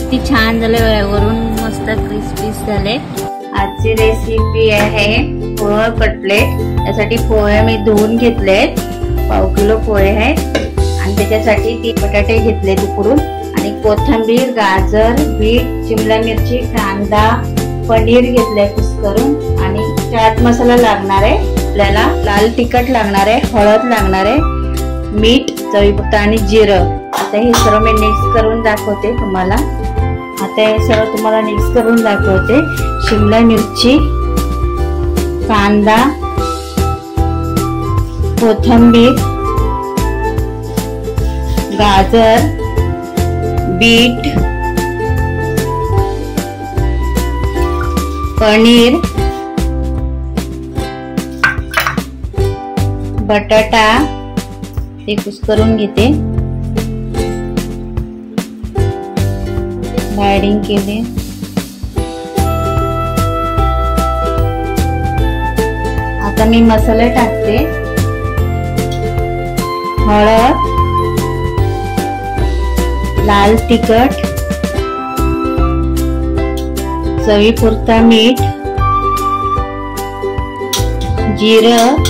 किती छान झाले, वरून मस्त क्रिस्पी झाले। आजची रेसिपी आहे पोहे कटलेट। त्यासाठी पोहे मी धुवून घेतलेत, 1/2 किलो पोहे आहेत आणि त्याच्यासाठी 3 बटाटे घेतले उकडून आणि कोथिंबीर, गाजर, बीट, शिमला मिरची, कांदा, पनीर घेतलंय कुस्करून आणि चाट मसाला लागणार आहे आपल्याला, लाल तिखट लागणार आहे, हळद लागणार आहे, मीठ चवीपुरत आणि जिरं। आता हे सर्व मी मिक्स करून दाखवते तुम्हाला। आता हे सर्व तुम्हाला मिक्स करून दाखवते। शिमला मिरची, कांदा, कोथिंबीर, गाजर, बीट, पनीर, बटाटा ते कुस्करून घेते, बाइंडिंग केले। आता मी मसाले टाकते, हळद, लाल तिखट, चवीपुरता मीठ, जिरं,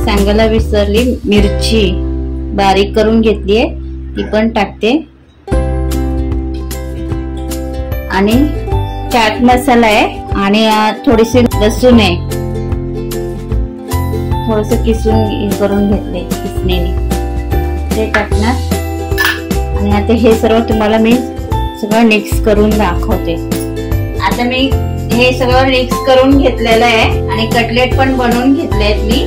सांगायला विसरली मिरची बारीक करून घेतलीये ती पण टाकते आणि चाट मसाला आहे आणि थोडीशी लसूण आहे, थोडस किसून करून घेतले किसणीने, ते टाकणार आणि आता हे सर्व तुम्हाला मी सगळं मिक्स करून दाखवते। आता मी हे सगळं मिक्स करून घेतलेलं आहे आणि कटलेट पण बनवून घेतलेत मी।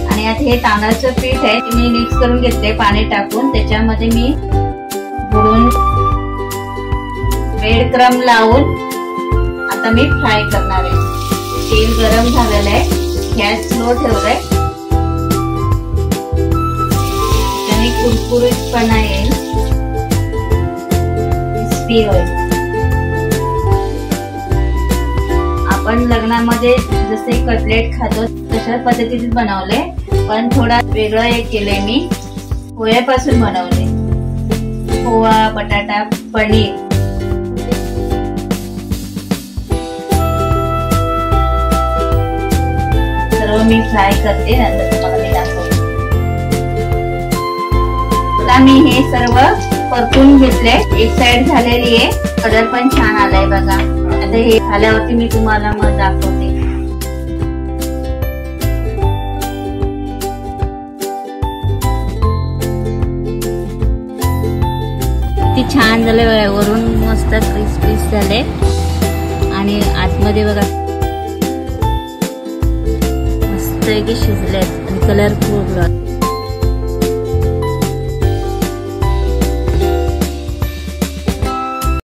आणि आता हे तांदळाचं पीठ आहे ते मी मिक्स करून घेतले पाणी टाकून, त्याच्यामध्ये मी बुडून ब्रेड क्रम्ब लावून आता मी फ्राय करणार आहे। तेल गरम झालेलं आहे, गॅस स्लो ठेवलाय, त्याने कुरकुरीतपणा येईल, क्रिस्पी होईल। आपण लग्नामध्ये जसे कटलेट खातो तशा पद्धतीने बनवले, पण थोडा वेगळं एक केलंय मी, पोह्यापासून बनवले, पोहा, बटाटा, पनीर। सर्व मी फ्राय करते, नंतर तुम्हाला मी दाखवते। आता मी हे सर्व परतून घेतले, एक साइड झालेली आहे, कलर पण छान आलाय बघा। आता हे झाल्यावरती मी तुम्हाला मग दाखवते। किती छान झाले, वरून मस्त क्रिस्पी झाले आणि आतमध्ये बघा मस्त शिजलेत आणि कलरफुल।